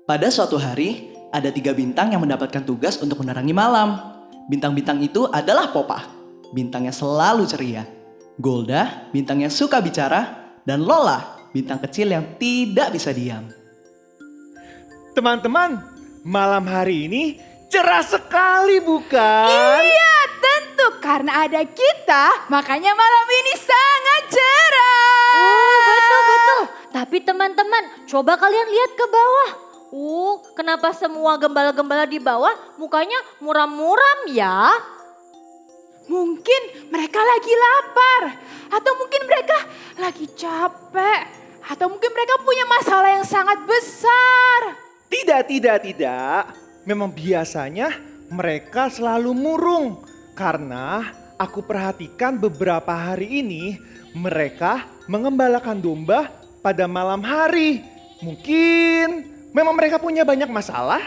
Pada suatu hari, ada 3 bintang yang mendapatkan tugas untuk menerangi malam. Bintang-bintang itu adalah Popah, bintang yang selalu ceria. Golda, bintang yang suka bicara. Dan Lola, bintang kecil yang tidak bisa diam. Teman-teman, malam hari ini cerah sekali bukan? Iya, tentu karena ada kita, makanya malam ini sangat cerah. Betul. Tapi teman-teman, coba kalian lihat ke bawah. Kenapa semua gembala-gembala di bawah mukanya muram-muram ya? Mungkin mereka lagi lapar, atau mungkin mereka lagi capek, atau mungkin mereka punya masalah yang sangat besar. Tidak. Memang biasanya mereka selalu murung. Karena aku perhatikan beberapa hari ini mereka mengembalakan domba pada malam hari. Mungkin memang mereka punya banyak masalah.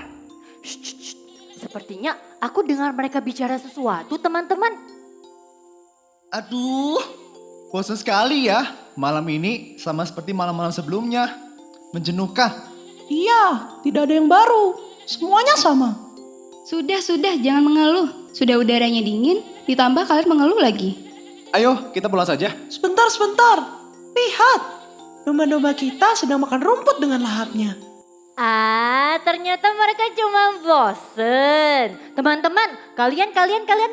Shh. Sepertinya aku dengar mereka bicara sesuatu teman-teman. Aduh, bosan sekali ya. Malam ini sama seperti malam-malam sebelumnya. Menjenuhkan. Iya, tidak ada yang baru. Semuanya sama. Sudah, jangan mengeluh. Sudah udaranya dingin, ditambah kalian mengeluh lagi. Ayo, kita pulang saja. Sebentar. Lihat, domba-domba kita sedang makan rumput dengan lahapnya. Ternyata mereka cuma bosen. Teman-teman, kalian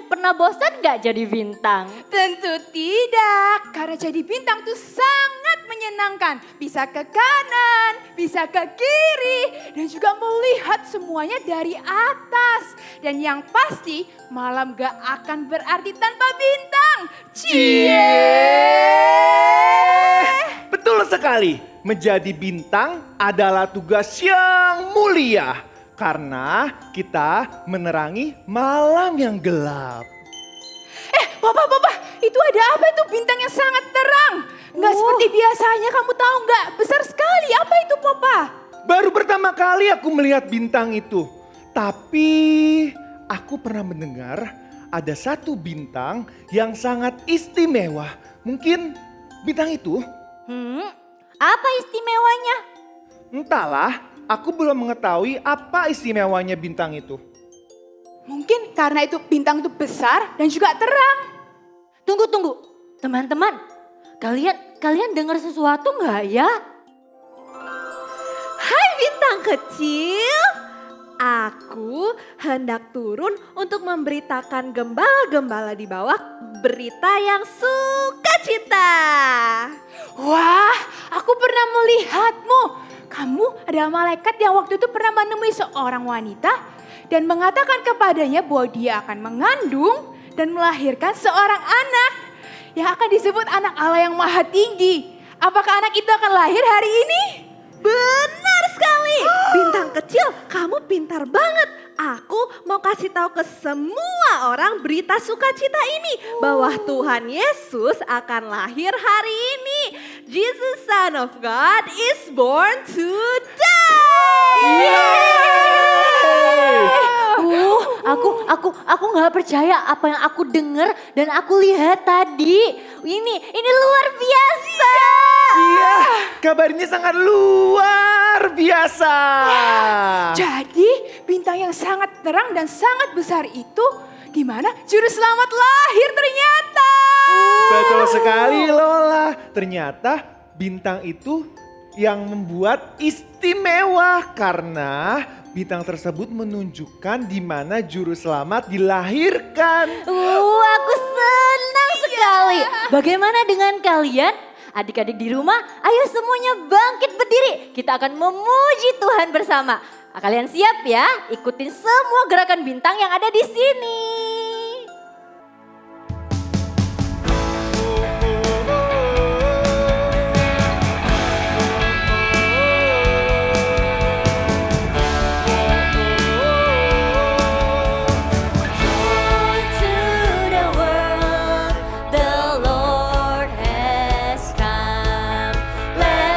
pernah bosan gak jadi bintang? Tentu tidak, karena jadi bintang itu sangat menyenangkan. Bisa ke kanan, bisa ke kiri, dan juga melihat semuanya dari atas. Dan yang pasti, malam gak akan berarti tanpa bintang. Cie! Betul sekali. Menjadi bintang adalah tugas yang mulia. Karena kita menerangi malam yang gelap. Papa, itu ada apa itu bintang yang sangat terang? Nggak seperti biasanya, kamu tahu nggak? Besar sekali, apa itu Papa? Baru pertama kali aku melihat bintang itu. Tapi aku pernah mendengar ada satu bintang yang sangat istimewa. Mungkin bintang itu? Apa istimewanya? Entahlah, aku belum mengetahui apa istimewanya bintang itu. Mungkin karena itu bintang itu besar dan juga terang. Tunggu. Teman-teman, kalian dengar sesuatu nggak ya? Hai bintang kecil, aku hendak turun untuk memberitakan gembala-gembala di bawah berita yang sukacita. Wah, aku pernah melihatmu. Kamu adalah malaikat yang waktu itu pernah menemui seorang wanita dan mengatakan kepadanya bahwa dia akan mengandung dan melahirkan seorang anak yang akan disebut anak Allah yang maha tinggi. Apakah anak itu akan lahir hari ini? Benar sekali, bintang kecil, kamu pintar banget. Aku mau kasih tahu ke semua orang berita sukacita ini bahwa Tuhan Yesus akan lahir hari ini. Jesus Son of God is born today. Aku nggak percaya apa yang aku dengar dan aku lihat tadi. Ini luar biasa. Iya, kabarnya sangat luar biasa. Jadi bintang yang sangat terang dan sangat besar itu gimana? Juru selamat lahir ternyata. Betul sekali Lola. Ternyata bintang itu yang membuat istimewa karena bintang tersebut menunjukkan di mana juru selamat dilahirkan. Aku senang sekali. Bagaimana dengan kalian? Adik-adik di rumah, ayo semuanya bangkit berdiri. Kita akan memuji Tuhan bersama. Kalian siap ya? Ikutin semua gerakan bintang yang ada di sini. Let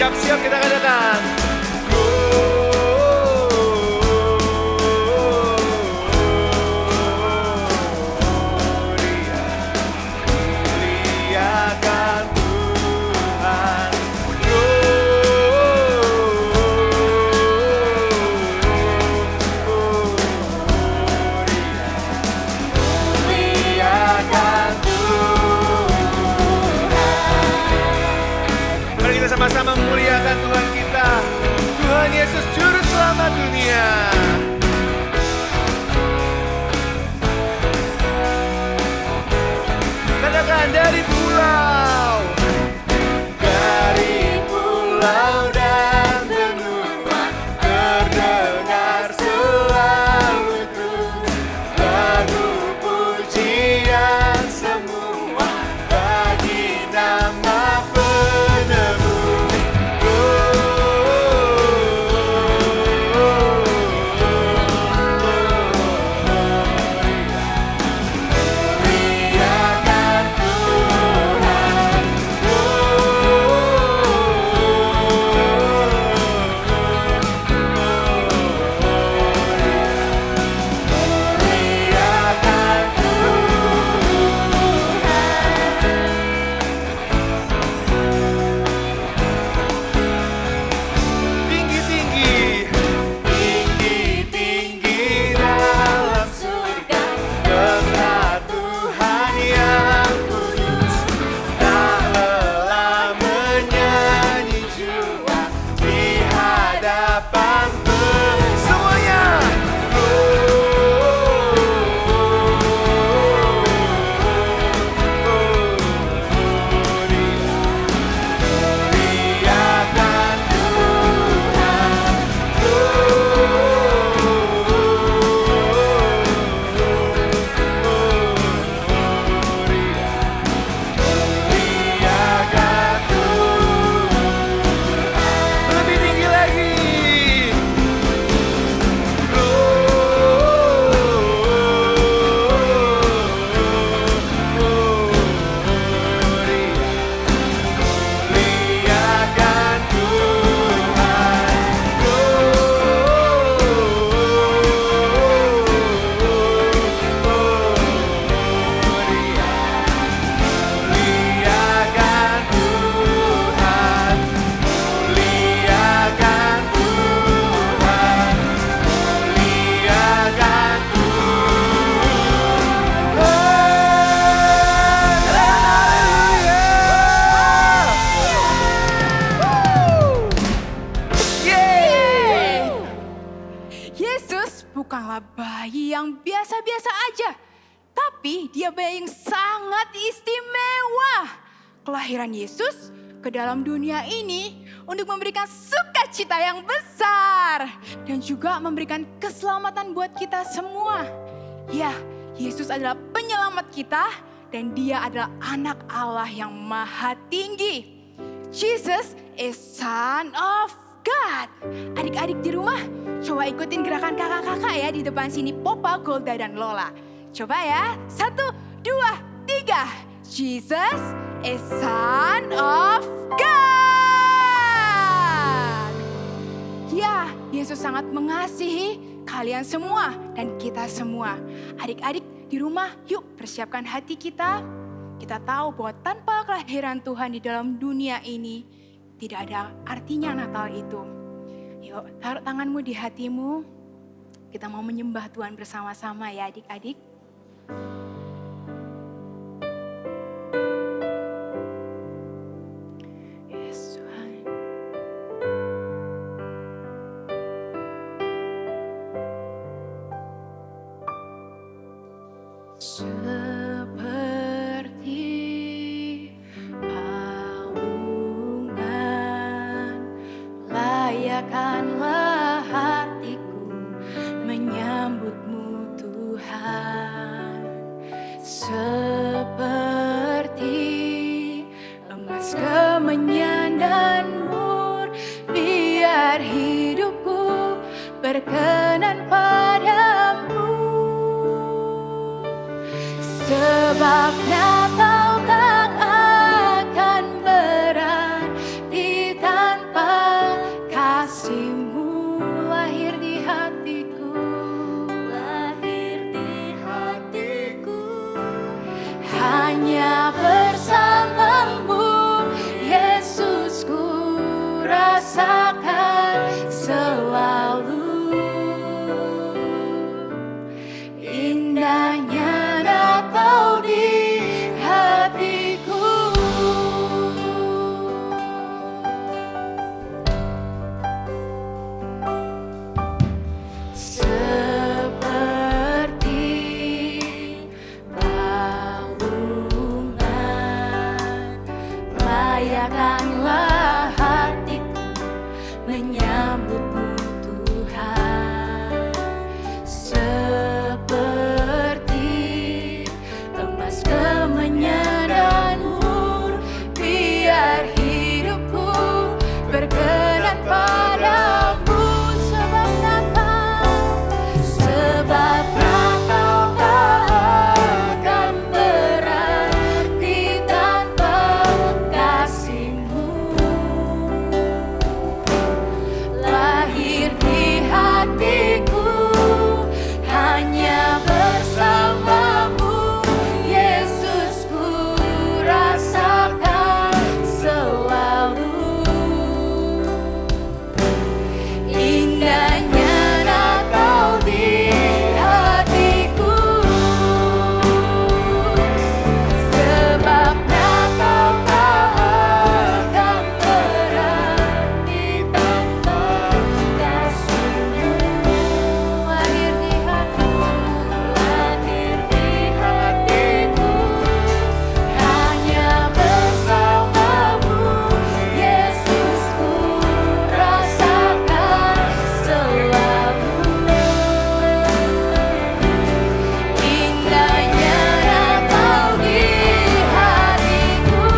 Siap-siap kita katakan. Muliakan Tuhan. Muliakan Mari kita sama-sama memuliakan Tuhan kita. Tuhan Yesus Juru Selamat dunia. Katakan dari pulau. Dari pulau dan benua terdengar selalu terus lagu pujian semua bagi nama penebus. Muliakan Tuhan. Muliakan tinggi-tinggi, tinggi-tinggi dalam surga, tempat Tuhan yang kudus, tak lelah menyanyi jua di hadapan semuanya. Muliakan Tuhan. Muliakan Tuhan. Lebih tinggi lagi. Muliakan Tuhan. Muliakan Tuhan. Muliakan Tuhan. Muliakan Yesus bukanlah bayi yang biasa-biasa aja, tapi dia bayi yang sangat istimewa. Kelahiran Yesus ke dalam dunia ini untuk memberikan sukacita yang besar dan juga memberikan keselamatan buat kita semua. Ya, Yesus adalah penyelamat kita dan dia adalah anak Allah yang maha tinggi. Jesus is Son of God. Adik-adik di rumah, coba ikutin gerakan kakak-kakak ya di depan sini, Popa, Golda, dan Lola. Coba ya, 1, 2, 3. Jesus is Son of God. Ya, Yesus sangat mengasihi kalian semua dan kita semua. Adik-adik di rumah, yuk persiapkan hati kita. Kita tahu bahwa tanpa kelahiran Tuhan di dalam dunia ini, tidak ada artinya Natal itu. Yuk, taruh tanganmu di hatimu. Kita mau menyembah Tuhan bersama-sama ya adik-adik. Yes, Tuhan. Seperti palungan layakkanlah hatiku menyambutmu Tuhan. Seperti emas kemenyan dan mur, biar hidupku berkenan padamu. Sebab Natal tak akan berarti tanpa hanya bersamamu, Yesus, ku rasakan selalu indahnya Natal di hatiku. Seperti balungan, layakkanlah hatiku menyambutmu Tuhan. Seperti emas kemenyan mur, biar hidupku berkenan padamu. Sebab Natal tak akan berarti tanpa kasih-Mu. Lahir di hatiku hanya bersamamu, Yesus, ku rasakan selalu indahnya Natal di hatiku. Sebab Natal tak akan berarti tanpa kasih-Mu. Lahir di hatiku hanya bersamamu, Yesus, ku rasakan selalu indahnya Natal di hatiku.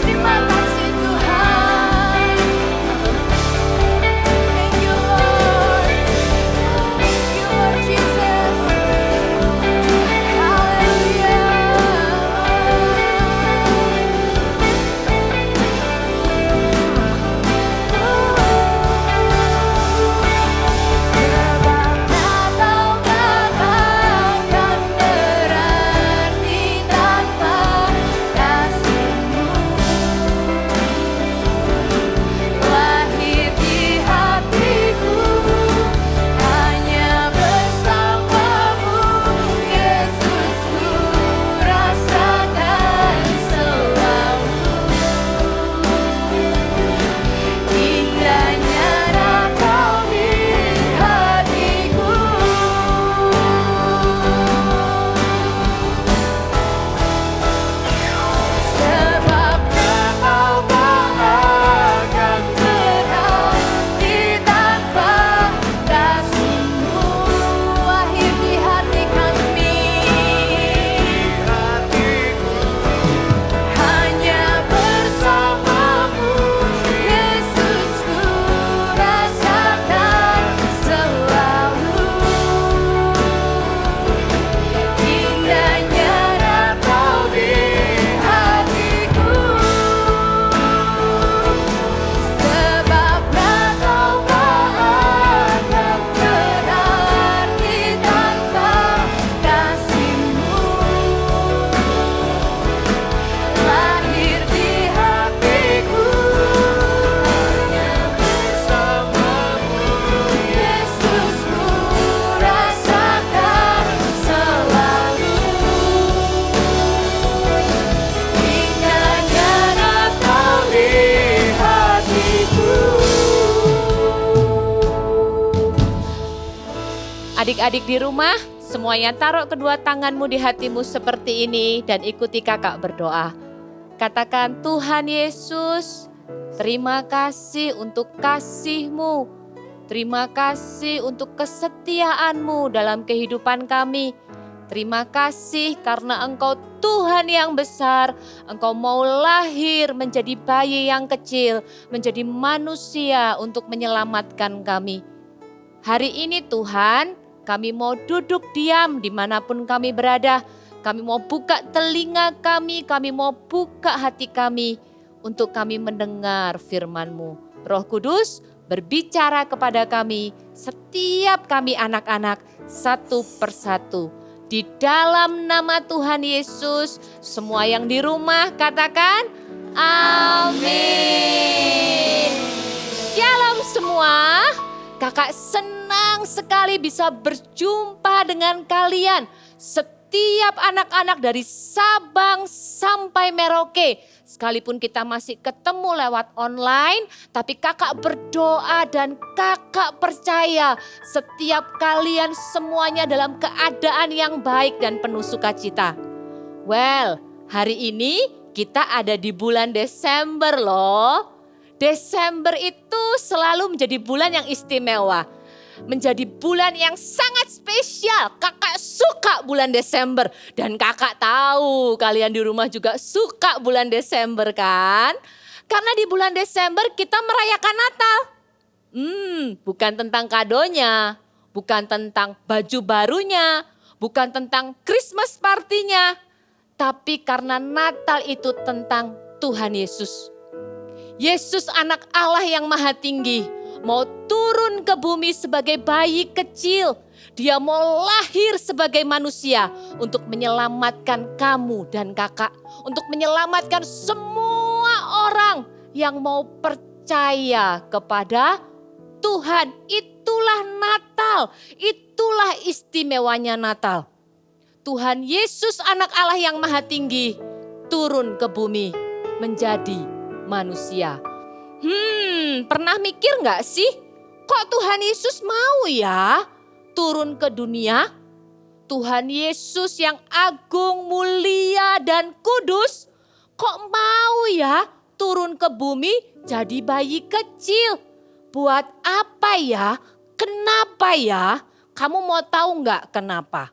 Terima kasih Tuhan. Thank you Lord. Thank you Lord Jesus. Sebab Natal tak akan berarti tanpa kasih-Mu. Lahir di hatiku hanya bersamamu, Yesus, ku rasakan selalu indahnya Natal di hatiku. Sebab Natal tak akan berarti tanpa kasih-Mu. Lahir di hati kami hanya bersamamu, Yesus, ku rasakan selalu indahnya Natal di hatiku. Sebab Natal tak akan berarti tanpa kasih-Mu. Lahir di hatiku hanya bersamamu, Yesus, ku rasakan selalu indahnya Natal di hatiku. Adik-adik di rumah, semuanya taruh kedua tanganmu di hatimu seperti ini dan ikuti kakak berdoa. Katakan, Tuhan Yesus, terima kasih untuk kasih-Mu Terima kasih untuk kesetiaan-Mu dalam kehidupan kami. Terima kasih karena Engkau Tuhan yang besar. Engkau mau lahir menjadi bayi yang kecil, menjadi manusia untuk menyelamatkan kami. Hari ini Tuhan, kami mau duduk diam dimanapun kami berada. Kami mau buka telinga kami mau buka hati kami untuk kami mendengar firman-Mu. Roh Kudus, berbicara kepada kami, setiap kami anak-anak, satu persatu. Di dalam nama Tuhan Yesus, semua yang di rumah katakan, amin. Shalom semua. Kakak senang sekali bisa berjumpa dengan kalian. Setiap anak-anak dari Sabang sampai Merauke. Sekalipun kita masih ketemu lewat online, tapi kakak berdoa dan kakak percaya setiap kalian semuanya dalam keadaan yang baik dan penuh sukacita. Well, hari ini kita ada di bulan Desember loh. Desember itu selalu menjadi bulan yang istimewa. Menjadi bulan yang sangat spesial. Kakak suka bulan Desember. Dan kakak tahu kalian di rumah juga suka bulan Desember kan? Karena di bulan Desember kita merayakan Natal. Bukan tentang kadonya. Bukan tentang baju barunya. Bukan tentang Christmas partinya. Tapi karena Natal itu tentang Tuhan Yesus. Yesus anak Allah yang maha tinggi mau turun ke bumi sebagai bayi kecil. Dia mau lahir sebagai manusia untuk menyelamatkan kamu dan kakak. Untuk menyelamatkan semua orang yang mau percaya kepada Tuhan. Itulah Natal, itulah istimewanya Natal. Tuhan Yesus anak Allah yang maha tinggi turun ke bumi menjadi manusia. Pernah mikir gak sih? Kok Tuhan Yesus mau ya turun ke dunia? Tuhan Yesus yang agung, mulia dan kudus. Kok mau ya turun ke bumi jadi bayi kecil? Buat apa ya? Kenapa ya? Kamu mau tahu gak kenapa?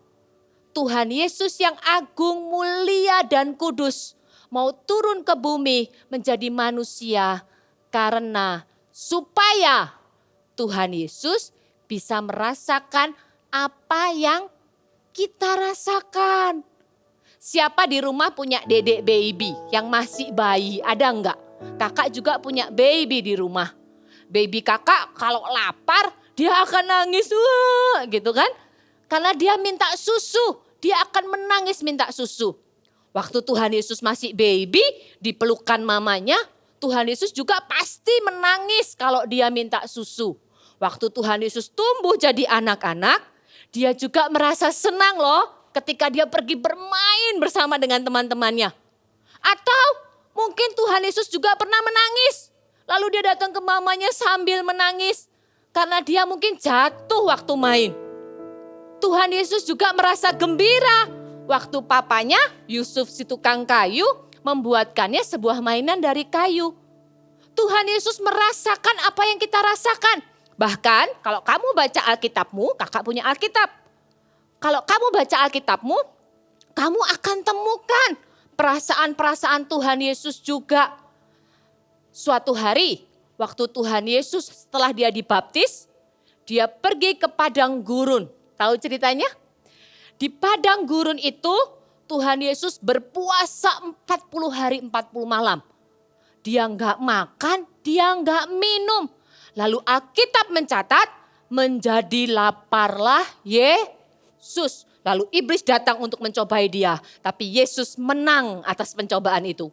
Tuhan Yesus yang agung, mulia dan kudus mau turun ke bumi menjadi manusia karena supaya Tuhan Yesus bisa merasakan apa yang kita rasakan. Siapa di rumah punya dedek baby yang masih bayi? Ada enggak? Kakak juga punya baby di rumah. Baby kakak kalau lapar dia akan nangis wah gitu kan. Karena dia minta susu, dia akan menangis minta susu. Waktu Tuhan Yesus masih baby, dipelukan mamanya, Tuhan Yesus juga pasti menangis kalau dia minta susu. Waktu Tuhan Yesus tumbuh jadi anak-anak, dia juga merasa senang loh ketika dia pergi bermain bersama dengan teman-temannya. Atau mungkin Tuhan Yesus juga pernah menangis, lalu dia datang ke mamanya sambil menangis karena dia mungkin jatuh waktu main. Tuhan Yesus juga merasa gembira waktu papanya, Yusuf si tukang kayu, membuatkannya sebuah mainan dari kayu. Tuhan Yesus merasakan apa yang kita rasakan. Bahkan kalau kamu baca Alkitabmu, kakak punya Alkitab. Kalau kamu baca Alkitabmu, kamu akan temukan perasaan-perasaan Tuhan Yesus juga. Suatu hari, waktu Tuhan Yesus setelah dia dibaptis, dia pergi ke padang gurun. Tahu ceritanya? Di padang gurun itu Tuhan Yesus berpuasa 40 hari 40 malam. Dia enggak makan, dia enggak minum. Lalu Alkitab mencatat menjadi laparlah Yesus. Lalu iblis datang untuk mencobai dia. Tapi Yesus menang atas pencobaan itu.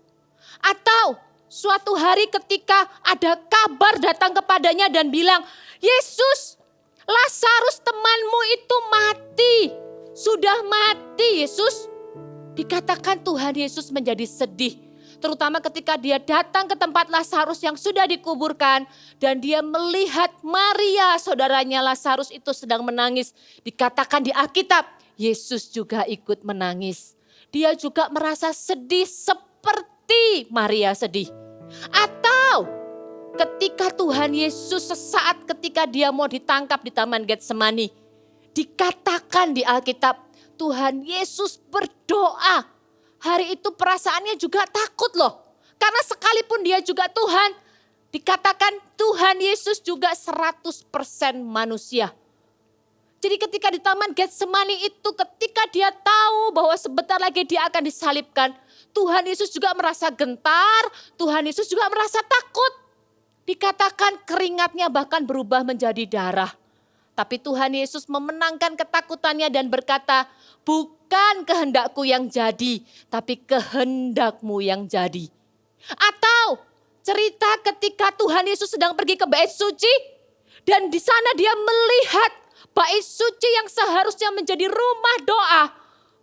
Atau suatu hari ketika ada kabar datang kepadanya dan bilang, Yesus, Lazarus temanmu itu mati. Sudah mati Yesus. Dikatakan Tuhan Yesus menjadi sedih. Terutama ketika dia datang ke tempat Lazarus yang sudah dikuburkan. Dan dia melihat Maria saudaranya Lazarus itu sedang menangis. Dikatakan di Alkitab, Yesus juga ikut menangis. Dia juga merasa sedih seperti Maria sedih. Atau ketika Tuhan Yesus sesaat ketika dia mau ditangkap di Taman Getsemani. Dikatakan di Alkitab, Tuhan Yesus berdoa. Hari itu perasaannya juga takut loh. Karena sekalipun dia juga Tuhan, dikatakan Tuhan Yesus juga 100% manusia. Jadi ketika di Taman Getsemani itu, ketika dia tahu bahwa sebentar lagi dia akan disalibkan, Tuhan Yesus juga merasa gentar, Tuhan Yesus juga merasa takut. Dikatakan keringatnya bahkan berubah menjadi darah. Tapi Tuhan Yesus memenangkan ketakutannya dan berkata, bukan kehendakku yang jadi, tapi kehendakmu yang jadi. Atau cerita ketika Tuhan Yesus sedang pergi ke bait suci, dan di sana dia melihat bait suci yang seharusnya menjadi rumah doa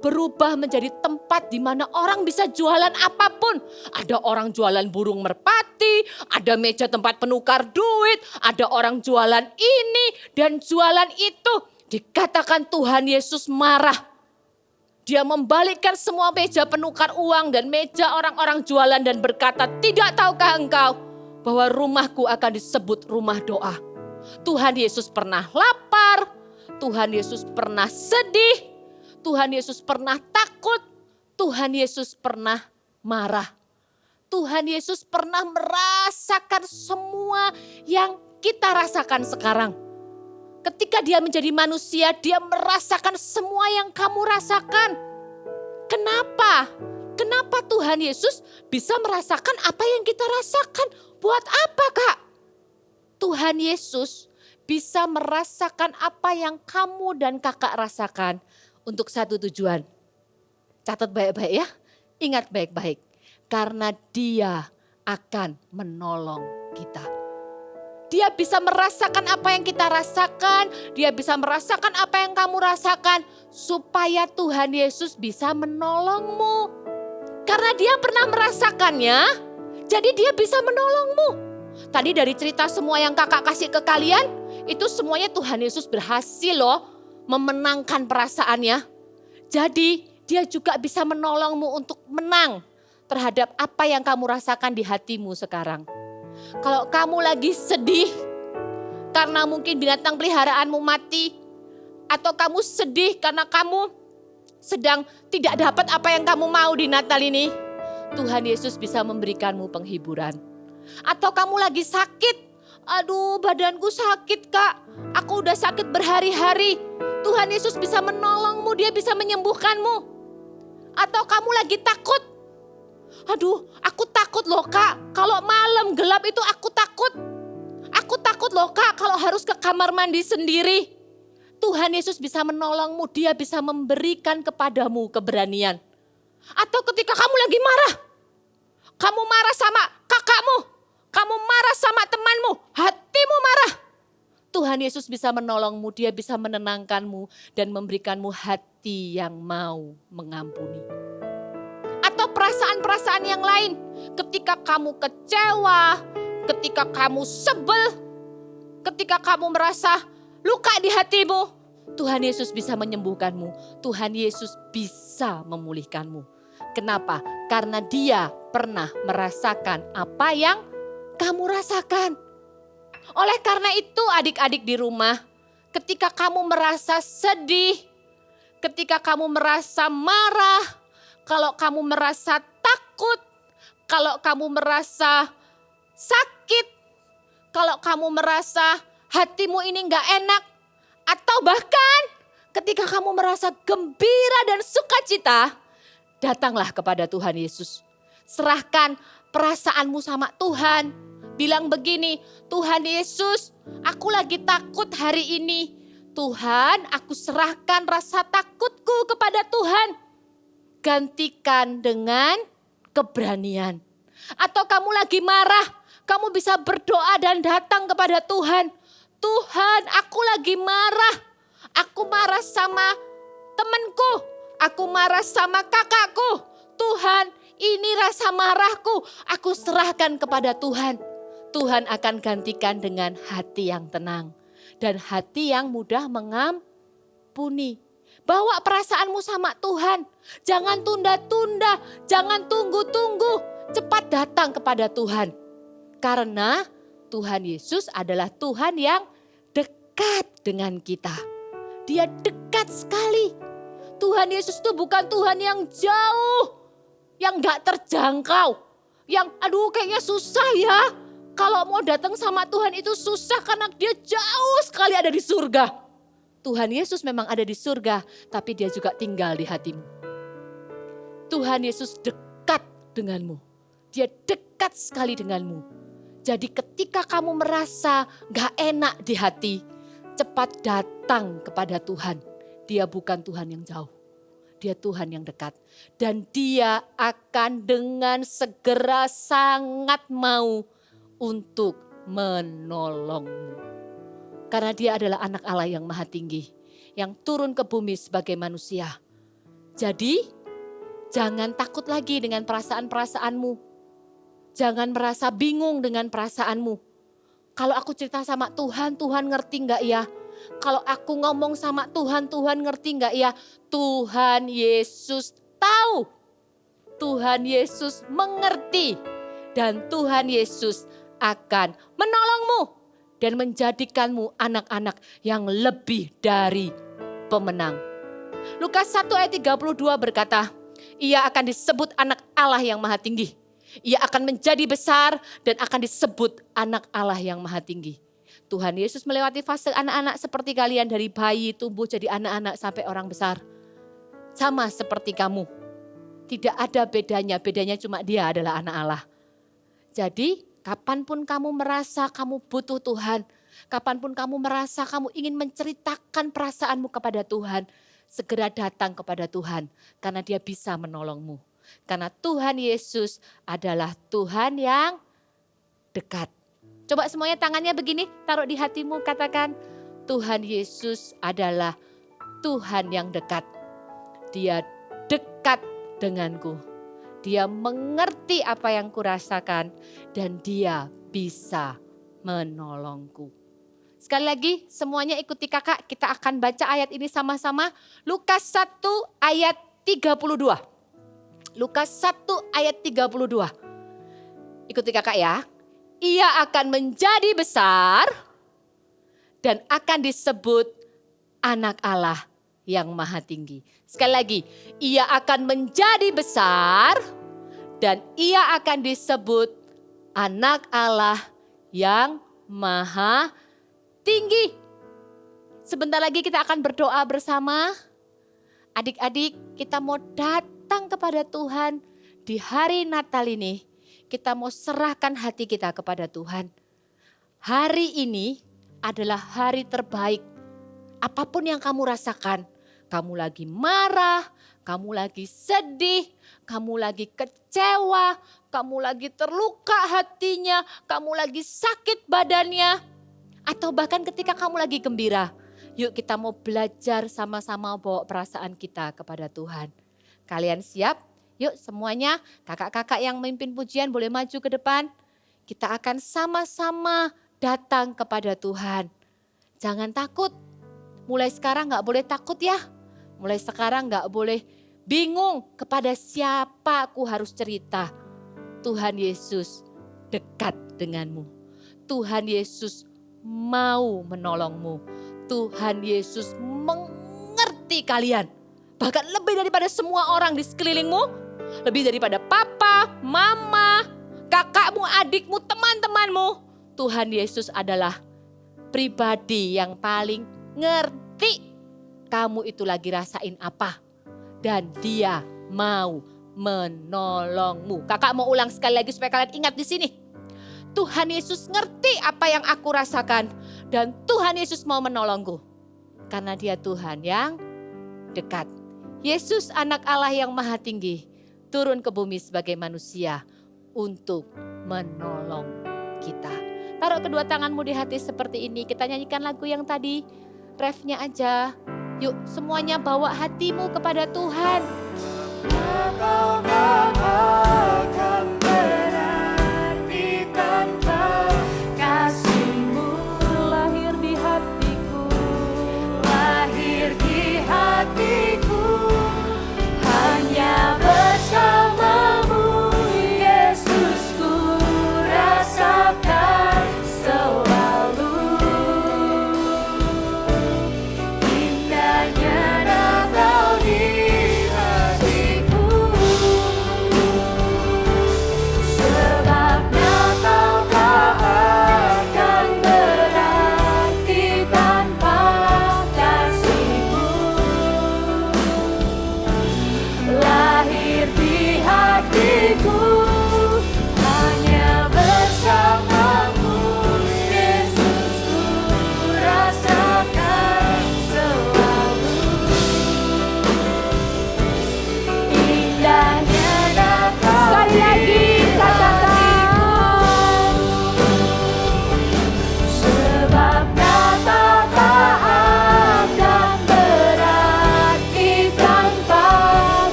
berubah menjadi tempat di mana orang bisa jualan apapun. Ada orang jualan burung merpati, ada meja tempat penukar duit, ada orang jualan ini dan jualan itu. Dikatakan Tuhan Yesus marah. Dia membalikkan semua meja penukar uang dan meja orang-orang jualan dan berkata, tidak tahukah engkau bahwa rumahku akan disebut rumah doa. Tuhan Yesus pernah lapar, Tuhan Yesus pernah sedih, Tuhan Yesus pernah takut, Tuhan Yesus pernah marah. Tuhan Yesus pernah merasakan semua yang kita rasakan sekarang. Ketika dia menjadi manusia, dia merasakan semua yang kamu rasakan. Kenapa? Kenapa Tuhan Yesus bisa merasakan apa yang kita rasakan? Buat apa, Kak? Tuhan Yesus bisa merasakan apa yang kamu dan kakak rasakan untuk satu tujuan. Catat baik-baik ya, ingat baik-baik. Karena dia akan menolong kita. Dia bisa merasakan apa yang kita rasakan, dia bisa merasakan apa yang kamu rasakan, supaya Tuhan Yesus bisa menolongmu. Karena dia pernah merasakannya, jadi dia bisa menolongmu. Tadi dari cerita semua yang kakak kasih ke kalian, itu semuanya Tuhan Yesus berhasil loh memenangkan perasaannya. Jadi dia juga bisa menolongmu untuk menang terhadap apa yang kamu rasakan di hatimu sekarang. Kalau kamu lagi sedih karena mungkin binatang peliharaanmu mati, atau kamu sedih karena kamu sedang tidak dapat apa yang kamu mau di Natal ini, Tuhan Yesus bisa memberikanmu penghiburan. Atau kamu lagi sakit, aduh badanku sakit Kak, aku udah sakit berhari-hari, Tuhan Yesus bisa menolongmu, dia bisa menyembuhkanmu. Atau kamu lagi takut, aduh aku takut loh Kak, kalau malam gelap itu aku takut. Aku takut loh Kak kalau harus ke kamar mandi sendiri. Tuhan Yesus bisa menolongmu, dia bisa memberikan kepadamu keberanian. Atau ketika kamu lagi marah, kamu marah sama kakakmu, kamu marah sama temanmu, hatimu marah. Tuhan Yesus bisa menolongmu, dia bisa menenangkanmu dan memberikanmu hati yang mau mengampuni. Atau perasaan-perasaan yang lain, ketika kamu kecewa, ketika kamu sebel, ketika kamu merasa luka di hatimu, Tuhan Yesus bisa menyembuhkanmu. Tuhan Yesus bisa memulihkanmu. Kenapa? Karena dia pernah merasakan apa yang kamu rasakan. Oleh karena itu adik-adik di rumah, ketika kamu merasa sedih, ketika kamu merasa marah, kalau kamu merasa takut, kalau kamu merasa sakit, kalau kamu merasa hatimu ini gak enak, atau bahkan ketika kamu merasa gembira dan sukacita, datanglah kepada Tuhan Yesus. Serahkan perasaanmu sama Tuhan. Bilang begini, Tuhan Yesus, aku lagi takut hari ini. Tuhan, aku serahkan rasa takutku kepada Tuhan. Gantikan dengan keberanian. Atau kamu lagi marah, kamu bisa berdoa dan datang kepada Tuhan. Tuhan, aku lagi marah. Aku marah sama temanku. Aku marah sama kakakku. Tuhan, ini rasa marahku. Aku serahkan kepada Tuhan. Tuhan akan gantikan dengan hati yang tenang. Dan hati yang mudah mengampuni. Bawa perasaanmu sama Tuhan. Jangan tunda-tunda. Jangan tunggu-tunggu. Cepat datang kepada Tuhan. Karena Tuhan Yesus adalah Tuhan yang dekat dengan kita. Dia dekat sekali. Tuhan Yesus itu bukan Tuhan yang jauh, yang gak terjangkau. Yang aduh kayaknya susah ya. Kalau mau datang sama Tuhan itu susah karena dia jauh sekali ada di surga. Tuhan Yesus memang ada di surga, tapi dia juga tinggal di hatimu. Tuhan Yesus dekat denganmu. Dia dekat sekali denganmu. Jadi ketika kamu merasa gak enak di hati, cepat datang kepada Tuhan. Dia bukan Tuhan yang jauh. Dia Tuhan yang dekat. Dan dia akan dengan segera sangat mau untuk menolongmu. Karena dia adalah anak Allah yang maha tinggi. Yang turun ke bumi sebagai manusia. Jadi jangan takut lagi dengan perasaan-perasaanmu. Jangan merasa bingung dengan perasaanmu. Kalau aku cerita sama Tuhan, Tuhan ngerti gak ya? Kalau aku ngomong sama Tuhan, Tuhan ngerti gak ya? Tuhan Yesus tahu. Tuhan Yesus mengerti. Dan Tuhan Yesus akan menolongmu. Dan menjadikanmu anak-anak yang lebih dari pemenang. Lukas 1 ayat 32 berkata, ia akan disebut anak Allah yang maha tinggi. Ia akan menjadi besar dan akan disebut anak Allah yang maha tinggi. Tuhan Yesus melewati fase anak-anak seperti kalian, dari bayi tumbuh jadi anak-anak sampai orang besar. Sama seperti kamu. Tidak ada bedanya cuma dia adalah anak Allah. Jadi kapanpun kamu merasa kamu butuh Tuhan, kapanpun kamu merasa kamu ingin menceritakan perasaanmu kepada Tuhan, segera datang kepada Tuhan karena dia bisa menolongmu. Karena Tuhan Yesus adalah Tuhan yang dekat. Coba semuanya tangannya begini, taruh di hatimu, katakan, Tuhan Yesus adalah Tuhan yang dekat. Dia dekat denganku. Dia mengerti apa yang kurasakan dan dia bisa menolongku. Sekali lagi semuanya ikuti kakak, kita akan baca ayat ini sama-sama. Lukas 1 ayat 32. Lukas 1 ayat 32. Ikuti kakak ya. Ia akan menjadi besar dan akan disebut anak Allah yang maha tinggi. Sekali lagi, ia akan menjadi besar dan ia akan disebut anak Allah yang maha tinggi. Sebentar lagi kita akan berdoa bersama. Adik-adik, kita mau datang kepada Tuhan di hari Natal ini. Kita mau serahkan hati kita kepada Tuhan. Hari ini adalah hari terbaik. Apapun yang kamu rasakan, kamu lagi marah, kamu lagi sedih, kamu lagi kecewa, kamu lagi terluka hatinya, kamu lagi sakit badannya, atau bahkan ketika kamu lagi gembira. Yuk kita mau belajar sama-sama bawa perasaan kita kepada Tuhan. Kalian siap? Yuk semuanya, kakak-kakak yang memimpin pujian boleh maju ke depan. Kita akan sama-sama datang kepada Tuhan. Jangan takut, mulai sekarang gak boleh takut ya. Mulai sekarang gak boleh bingung kepada siapa aku harus cerita. Tuhan Yesus dekat denganmu. Tuhan Yesus mau menolongmu. Tuhan Yesus mengerti kalian. Bahkan lebih daripada semua orang di sekelilingmu. Lebih daripada papa, mama, kakakmu, adikmu, teman-temanmu. Tuhan Yesus adalah pribadi yang paling ngerti kamu itu lagi rasain apa. Dan dia mau menolongmu. Kakak mau ulang sekali lagi supaya kalian ingat di sini. Tuhan Yesus ngerti apa yang aku rasakan. Dan Tuhan Yesus mau menolongku. Karena dia Tuhan yang dekat. Yesus anak Allah yang maha tinggi. Turun ke bumi sebagai manusia. Untuk menolong kita. Taruh kedua tanganmu di hati seperti ini. Kita nyanyikan lagu yang tadi. Refnya aja. Yuk semuanya bawa hatimu kepada Tuhan. Kau akan berarti tanpa kasih-Mu. Lahir di hatiku, lahir di hatiku. Hanya bersama-Mu Yesus ku rasakan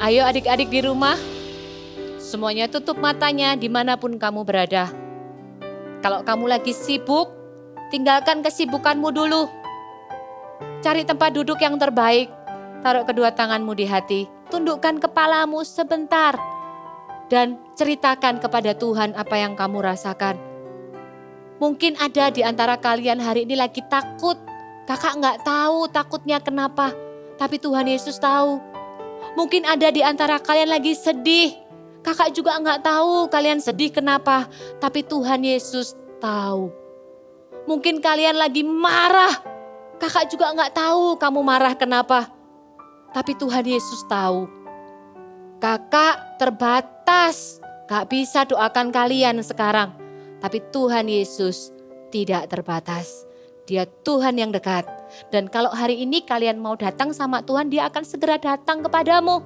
Ayo adik-adik di rumah, semuanya tutup matanya dimanapun kamu berada. Kalau kamu lagi sibuk, tinggalkan kesibukanmu dulu. Cari tempat duduk yang terbaik, taruh kedua tanganmu di hati, tundukkan kepalamu sebentar, dan ceritakan kepada Tuhan apa yang kamu rasakan. Mungkin ada di antara kalian hari ini lagi takut, kakak nggak tahu takutnya kenapa, tapi Tuhan Yesus tahu. Mungkin ada di antara kalian lagi sedih, kakak juga nggak tahu kalian sedih kenapa, tapi Tuhan Yesus tahu. Mungkin kalian lagi marah, kakak juga nggak tahu kamu marah kenapa, tapi Tuhan Yesus tahu. Kakak terbatas, gak bisa doakan kalian sekarang, tapi Tuhan Yesus tidak terbatas. Dia Tuhan yang dekat. Dan kalau hari ini kalian mau datang sama Tuhan, Dia akan segera datang kepadamu.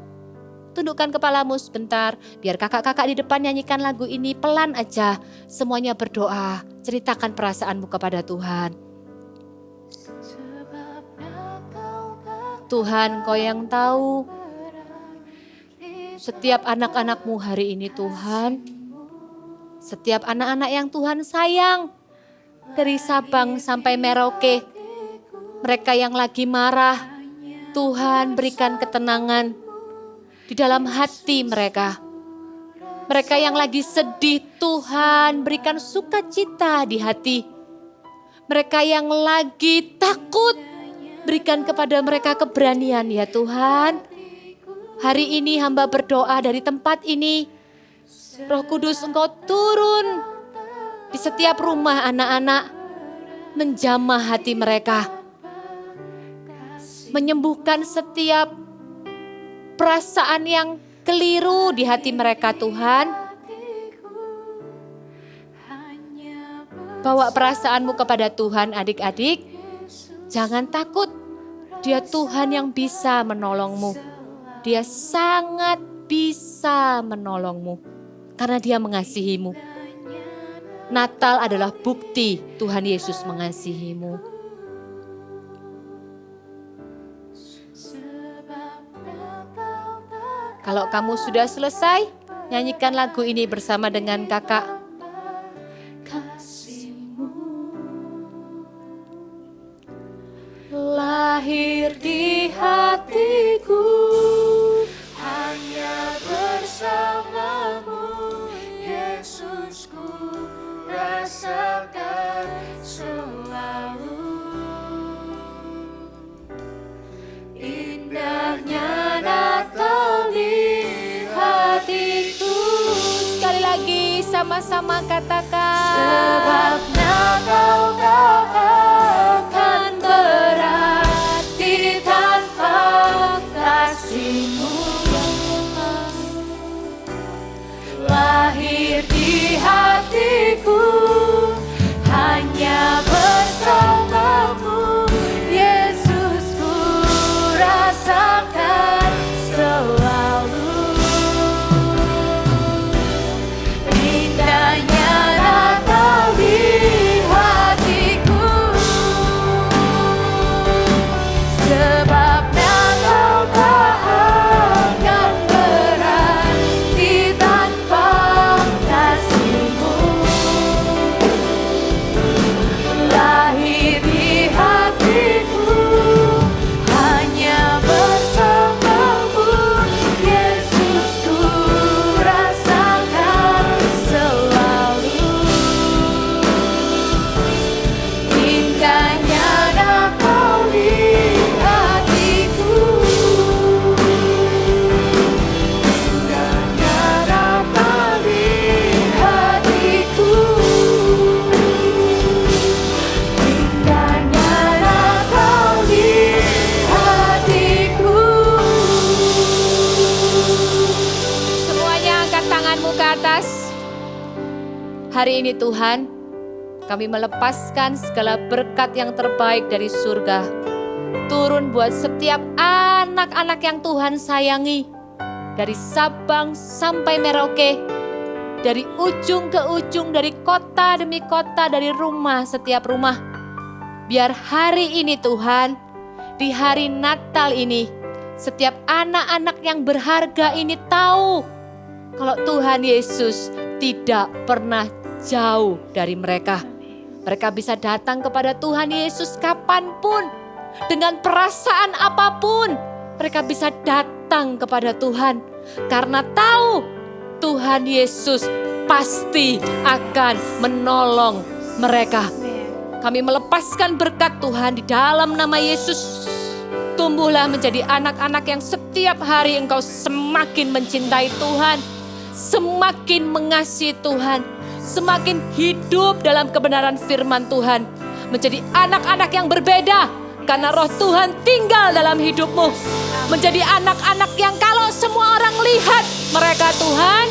Tundukkan kepalamu sebentar, biar kakak-kakak di depan nyanyikan lagu ini pelan aja. Semuanya berdoa, ceritakan perasaanmu kepada Tuhan. Tuhan, Kau yang tahu setiap anak-anakmu hari ini Tuhan. Setiap anak-anak yang Tuhan sayang. Dari Sabang sampai Merauke. Mereka yang lagi marah, Tuhan berikan ketenangan di dalam hati mereka. Mereka yang lagi sedih, Tuhan berikan sukacita di hati. Mereka yang lagi takut, berikan kepada mereka keberanian ya Tuhan. Hari ini hamba berdoa dari tempat ini. Roh Kudus Engkau turun di setiap rumah anak-anak. Menjamah hati mereka. Menyembuhkan setiap perasaan yang keliru di hati mereka Tuhan. Bawa perasaanmu kepada Tuhan adik-adik. Jangan takut. Dia Tuhan yang bisa menolongmu. Dia sangat bisa menolongmu. Karena Dia mengasihimu. Natal adalah bukti Tuhan Yesus mengasihimu. Kalau kamu sudah selesai, nyanyikan lagu ini bersama dengan kakak. Lahir di hatiku, hanya bersamamu, Yesusku, rasakan selalu. Indahnya Natal di hatiku. Sekali lagi sama-sama katakan. Sebab Natal tak akan berarti tanpa kasih-Mu. Lahir di hatiku, hanya bersamamu, Yesusku, rasakan selalu. Indahnya Natal di hatiku, sebab Natal tak akan berarti tanpa kasih-Mu. Lahir di hatiku, hanya bersamamu, Yesusku, rasakan selalu. Indahnya Natal di hatiku, indahnya Natal di hatiku, indahnya Natal di hatiku. Semuanya angkat tanganmu ke atas. Hari ini Tuhan, kami melepaskan segala berkat yang terbaik dari surga. Turun buat setiap anak-anak yang Tuhan sayangi. Dari Sabang sampai Merauke. Dari ujung ke ujung, dari kota demi kota, dari rumah setiap rumah. Biar hari ini Tuhan, di hari Natal ini, setiap anak-anak yang berharga ini tahu kalau Tuhan Yesus tidak pernah jauh dari mereka. Mereka bisa datang kepada Tuhan Yesus kapanpun, dengan perasaan apapun. Mereka bisa datang kepada Tuhan karena tahu Tuhan Yesus pasti akan menolong mereka. Kami melepaskan berkat Tuhan di dalam nama Yesus. Tumbuhlah menjadi anak-anak yang setiap hari engkau semakin mencintai Tuhan, semakin mengasihi Tuhan, semakin hidup dalam kebenaran firman Tuhan. Menjadi anak-anak yang berbeda karena roh Tuhan tinggal dalam hidupmu. Menjadi anak-anak yang kalau semua orang lihat mereka Tuhan,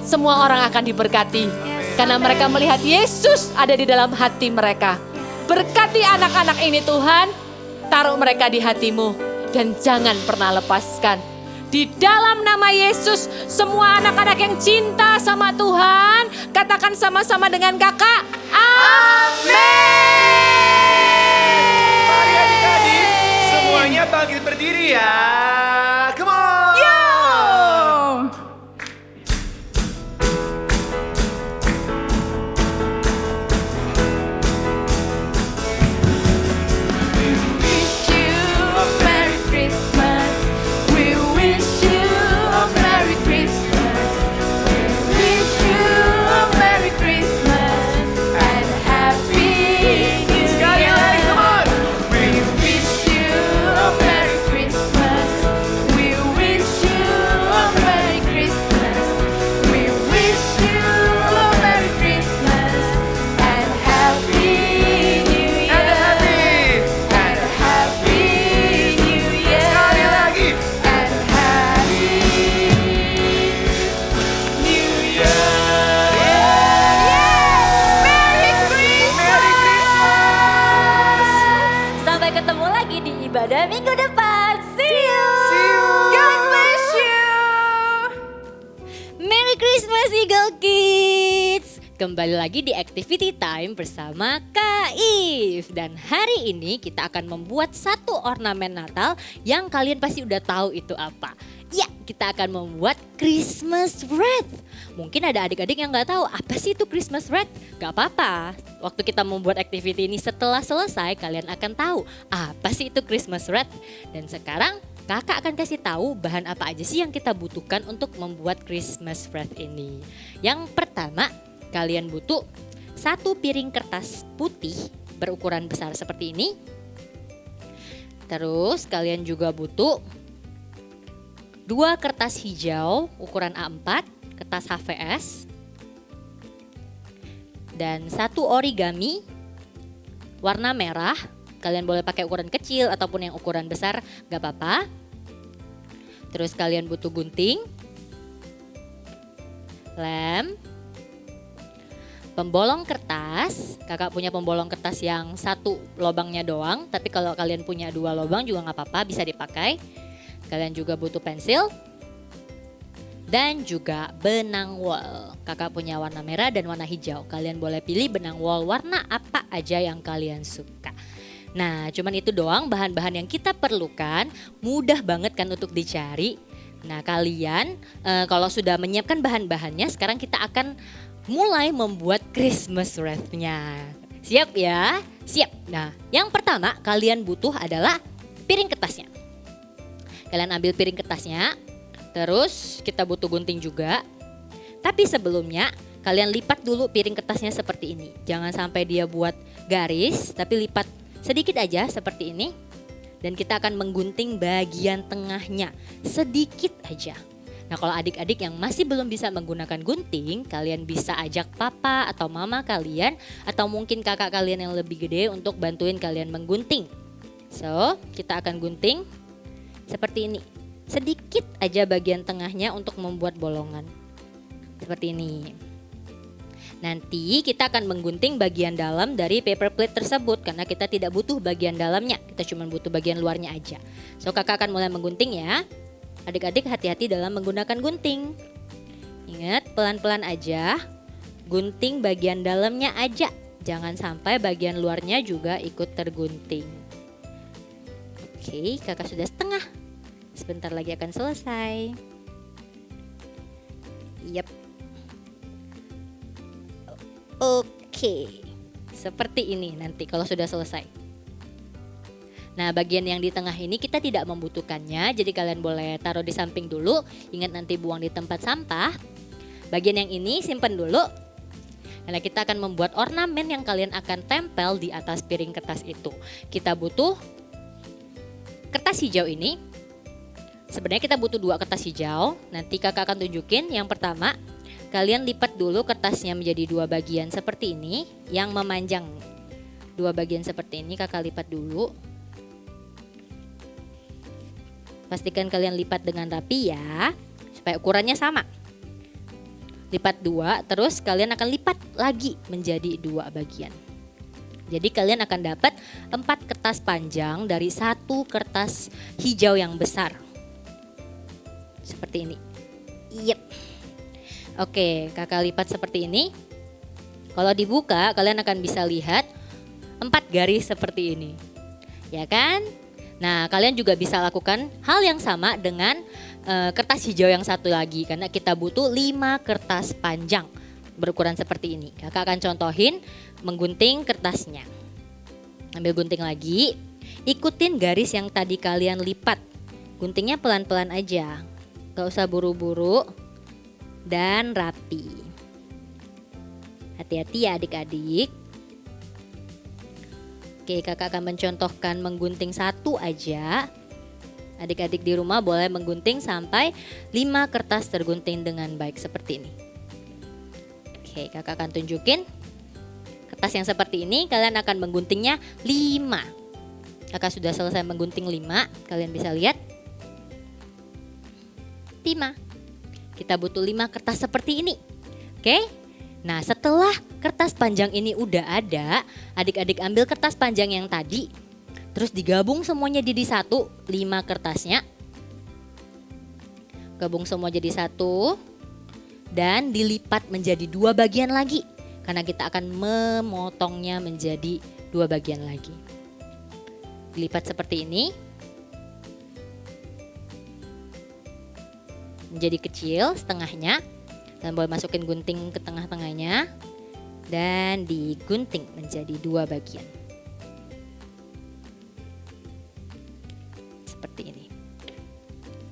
semua orang akan diberkati. Karena mereka melihat Yesus ada di dalam hati mereka. Berkati anak-anak ini Tuhan, taruh mereka di hatimu dan jangan pernah lepaskan. Di dalam nama Yesus, semua anak-anak yang cinta sama Tuhan, katakan sama-sama dengan kakak, amin. Mari adik-adik, semuanya bangkit berdiri ya. Come on. Sampai ketemu lagi di ibadah minggu depan. See you. God bless you. Merry Christmas Eagle Kids. Kembali lagi di Activity Time bersama Kak If. Dan hari ini kita akan membuat satu ornamen Natal yang kalian pasti udah tahu itu apa. Ya, kita akan membuat Christmas wreath. Mungkin ada adik-adik yang gak tahu apa sih itu Christmas wreath. Gak apa-apa, waktu kita membuat activity ini setelah selesai kalian akan tahu apa sih itu Christmas wreath. Dan sekarang kakak akan kasih tahu bahan apa aja sih yang kita butuhkan untuk membuat Christmas wreath ini. Yang pertama, kalian butuh 1 piring kertas putih berukuran besar seperti ini. Terus kalian juga butuh 2 kertas hijau ukuran A4, kertas HVS. Dan 1 origami warna merah. Kalian boleh pakai ukuran kecil ataupun yang ukuran besar, gak apa-apa. Terus kalian butuh gunting, lem, pembolong kertas. Kakak punya pembolong kertas yang 1 lubangnya doang, tapi kalau kalian punya 2 lubang juga gak apa-apa, bisa dipakai. Kalian juga butuh pensil dan juga benang wol. Kakak punya warna merah dan warna hijau. Kalian boleh pilih benang wol warna apa aja yang kalian suka. Nah, cuman itu doang bahan-bahan yang kita perlukan. Mudah banget kan untuk dicari. Nah, kalian kalau sudah menyiapkan bahan-bahannya, sekarang kita akan mulai membuat Christmas wreath-nya. Siap ya? Siap. Nah, yang pertama kalian butuh adalah piring kertasnya. Kalian ambil piring kertasnya, terus kita butuh gunting juga. Tapi sebelumnya kalian lipat dulu piring kertasnya seperti ini. Jangan sampai dia buat garis, tapi lipat sedikit aja seperti ini. Dan kita akan menggunting bagian tengahnya sedikit aja. Nah, kalau adik-adik yang masih belum bisa menggunakan gunting, kalian bisa ajak papa atau mama kalian atau mungkin kakak kalian yang lebih gede untuk bantuin kalian menggunting. So, kita akan gunting seperti ini. Sedikit aja bagian tengahnya untuk membuat bolongan. Seperti ini. Nanti kita akan menggunting bagian dalam dari paper plate tersebut karena kita tidak butuh bagian dalamnya. Kita cuma butuh bagian luarnya aja. So, kakak akan mulai menggunting ya. Adik-adik hati-hati dalam menggunakan gunting. Ingat, pelan-pelan aja. Gunting bagian dalamnya aja. Jangan sampai bagian luarnya juga ikut tergunting. Oke, kakak sudah setengah. Sebentar lagi akan selesai. Yap. Oke. Seperti ini nanti kalau sudah selesai. Nah, bagian yang di tengah ini kita tidak membutuhkannya, jadi kalian boleh taruh di samping dulu. Ingat nanti buang di tempat sampah. Bagian yang ini simpan dulu. Karena kita akan membuat ornamen yang kalian akan tempel di atas piring kertas itu. Kita butuh kertas hijau ini. Sebenarnya kita butuh 2 kertas hijau. Nanti kakak akan tunjukin. Yang pertama, kalian lipat dulu kertasnya menjadi 2 bagian seperti ini. Yang memanjang 2 bagian seperti ini kakak lipat dulu. Pastikan kalian lipat dengan rapi ya, supaya ukurannya sama. Lipat 2, terus kalian akan lipat lagi menjadi 2 bagian. Jadi kalian akan dapat 4 kertas panjang dari 1 kertas hijau yang besar. Seperti ini. Yep. Oke, kakak lipat seperti ini. Kalau dibuka, kalian akan bisa lihat 4 garis seperti ini. Ya kan? Nah, kalian juga bisa lakukan hal yang sama dengan kertas hijau yang satu lagi. Karena kita butuh 5 kertas panjang berukuran seperti ini. Kakak akan contohin menggunting kertasnya. Ambil gunting lagi, ikutin garis yang tadi kalian lipat. Guntingnya pelan-pelan aja, gak usah buru-buru dan rapi. Hati-hati ya adik-adik. Oke, kakak akan mencontohkan menggunting 1 aja. Adik-adik di rumah boleh menggunting sampai 5 kertas tergunting dengan baik seperti ini. Oke, kakak akan tunjukin. Kertas yang seperti ini kalian akan mengguntingnya 5. Kakak sudah selesai menggunting 5, kalian bisa lihat. 5. Kita butuh 5 kertas seperti ini. Oke. Nah, setelah kertas panjang ini udah ada, adik-adik ambil kertas panjang yang tadi, terus digabung semuanya jadi 1, 5 kertasnya. Gabung semua jadi 1 dan dilipat menjadi 2 bagian lagi. Karena kita akan memotongnya menjadi 2 bagian lagi. Dilipat seperti ini. Menjadi kecil setengahnya. Dan boleh masukin gunting ke tengah-tengahnya dan digunting menjadi 2 bagian. Seperti ini.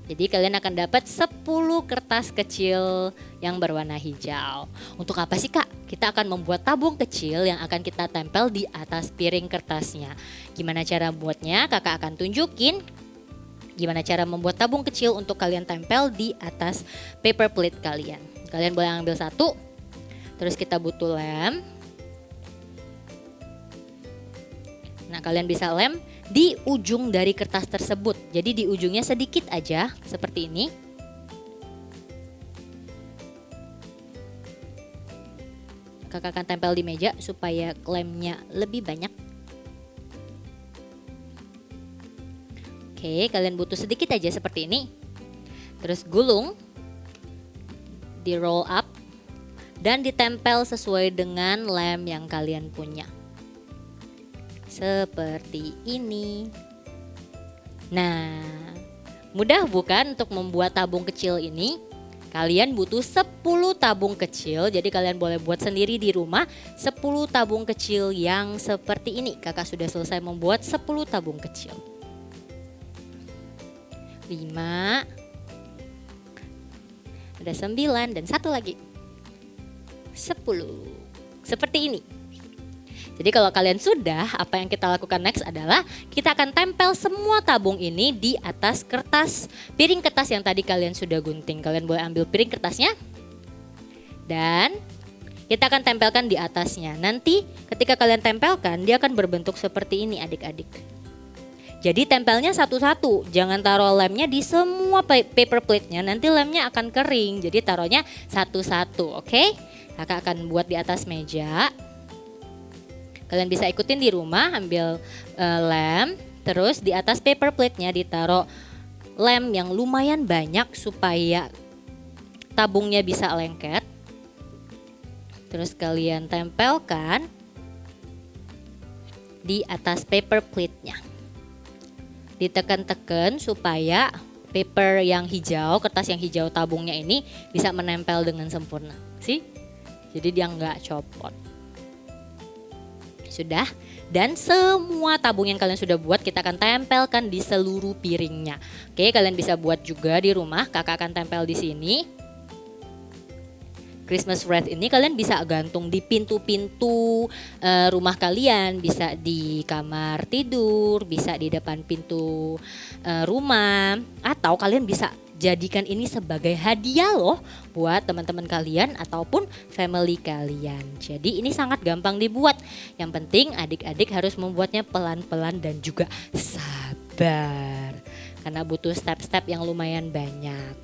Jadi kalian akan dapat 10 kertas kecil yang berwarna hijau. Untuk apa sih Kak? Kita akan membuat tabung kecil yang akan kita tempel di atas piring kertasnya. Gimana cara buatnya? Kakak akan tunjukin. Gimana cara membuat tabung kecil untuk kalian tempel di atas paper plate kalian. Kalian boleh ambil 1, terus kita butuh lem. Nah, kalian bisa lem di ujung dari kertas tersebut. Jadi di ujungnya sedikit aja, seperti ini. Kakak akan tempel di meja supaya lemnya lebih banyak. Oke, kalian butuh sedikit aja seperti ini. Terus gulung. Di roll up dan ditempel sesuai dengan lem yang kalian punya. Seperti ini. Nah, mudah bukan untuk membuat tabung kecil ini? Kalian butuh 10 tabung kecil, jadi kalian boleh buat sendiri di rumah 10 tabung kecil yang seperti ini. Kakak sudah selesai membuat 10 tabung kecil. 5, ada 9 dan 1 lagi. 10. Seperti ini. Jadi kalau kalian sudah, apa yang kita lakukan next adalah kita akan tempel semua tabung ini di atas kertas, piring kertas yang tadi kalian sudah gunting. Kalian boleh ambil piring kertasnya dan kita akan tempelkan di atasnya. Nanti ketika kalian tempelkan, dia akan berbentuk seperti ini adik-adik. Jadi tempelnya satu-satu, jangan taruh lemnya di semua paper plate-nya, nanti lemnya akan kering. Jadi taruhnya satu-satu, oke? Kakak akan buat di atas meja. Kalian bisa ikutin di rumah, ambil lem, terus di atas paper plate-nya ditaruh lem yang lumayan banyak supaya tabungnya bisa lengket. Terus kalian tempelkan di atas paper plate-nya. Ditekan-tekan supaya paper yang hijau, kertas yang hijau tabungnya ini bisa menempel dengan sempurna. Jadi dia nggak copot. Sudah, dan semua tabung yang kalian sudah buat kita akan tempelkan di seluruh piringnya. Oke, kalian bisa buat juga di rumah. Kakak akan tempel di sini. Christmas wreath ini kalian bisa gantung di pintu-pintu rumah kalian, bisa di kamar tidur, bisa di depan pintu rumah, atau kalian bisa jadikan ini sebagai hadiah loh buat teman-teman kalian ataupun family kalian. Jadi ini sangat gampang dibuat. Yang penting adik-adik harus membuatnya pelan-pelan dan juga sabar. Karena butuh step-step yang lumayan banyak.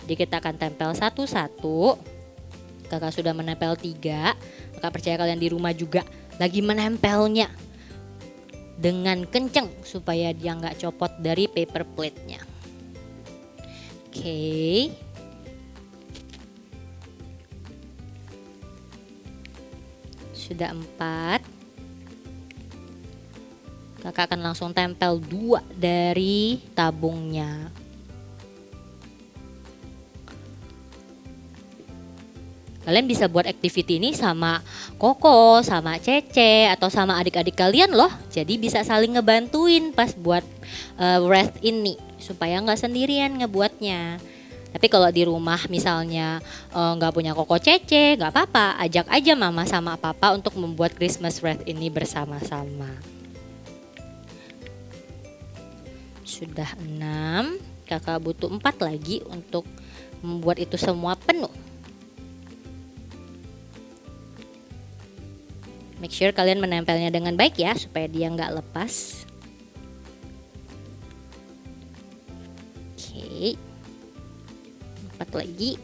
Jadi kita akan tempel satu-satu. Kakak sudah menempel 3. Kakak percaya kalian di rumah juga lagi menempelnya dengan kenceng supaya dia nggak copot dari paper plate-nya. Oke. Sudah 4. Kakak akan langsung tempel 2 dari tabungnya. Kalian bisa buat activity ini sama Koko, sama Cece, atau sama adik-adik kalian loh. Jadi bisa saling ngebantuin pas buat wreath ini supaya nggak sendirian ngebuatnya. Tapi kalau di rumah misalnya nggak punya Koko Cece, nggak apa-apa, ajak aja mama sama papa untuk membuat Christmas wreath ini bersama-sama. Sudah 6, kakak butuh 4 lagi untuk membuat itu semua penuh. Make sure kalian menempelnya dengan baik ya, supaya dia nggak lepas. Oke, 4 lagi.